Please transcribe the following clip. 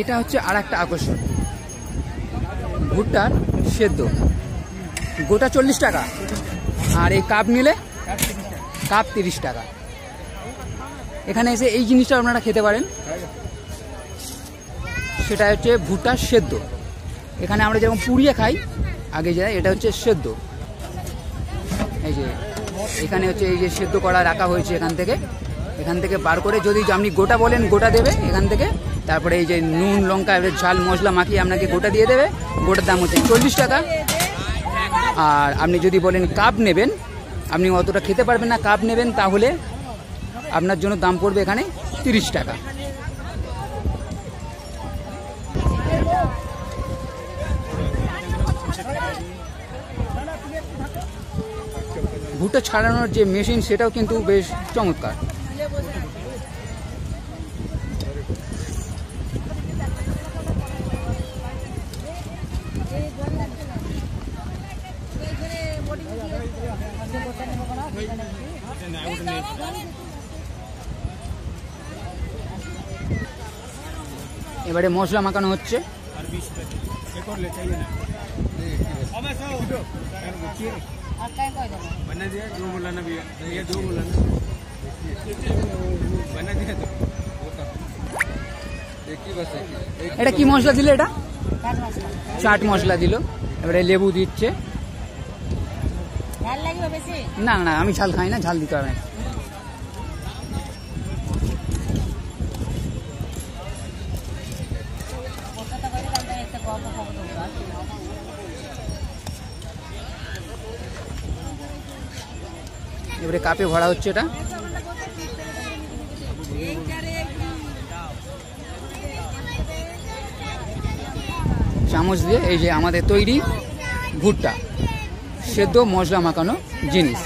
এটা হচ্ছে আর একটা আকর্ষণ, ভুট্টার সেদ্ধ, গোটা 40 টাকা, আর এই কাপ নিলে কাপ 30 টাকা। এখানে এসে এই জিনিসটা আপনারা খেতে পারেন, সেটা হচ্ছে ভুট্টার সেদ্ধ। এখানে আমরা যেরকম পুড়িয়ে খাই আগে যায়, এটা হচ্ছে সেদ্ধ। এই যে এখানে হচ্ছে এই যে সেদ্ধ করা রাখা হয়েছে, এখান থেকে বার করে যদি আপনি গোটা বলেন গোটা দেবে এখান থেকে, তারপরে এই যে নুন লঙ্কা ঝাল মশলা মাখিয়ে আপনাকে গোটা দিয়ে দেবে। গোটার দাম হচ্ছে 40 টাকা। আর আপনি যদি বলেন কাপ নেবেন, আপনি অতটা খেতে পারবেন না, কাপ নেবেন তাহলে আপনার জন্য দাম পড়বে এখানে 30 টাকা। ভুট্টা ছাড়ানোর যে মেশিন সেটাও কিন্তু বেশ চমৎকার। এবারে মশলা মাখানো হচ্ছে। এটা কি মশলা দিল? এটা চাট মশলা দিল। এবারে লেবু দিচ্ছে। না না আমি ঝাল খাই না, ঝাল দিতে হবে না। এবারে কাপে ভরা হচ্ছে এটা। চামচ দিয়ে এই যে আমাদের তৈরি ভুট্টা সেদ্ধ মশলা মাখানো জিনিস।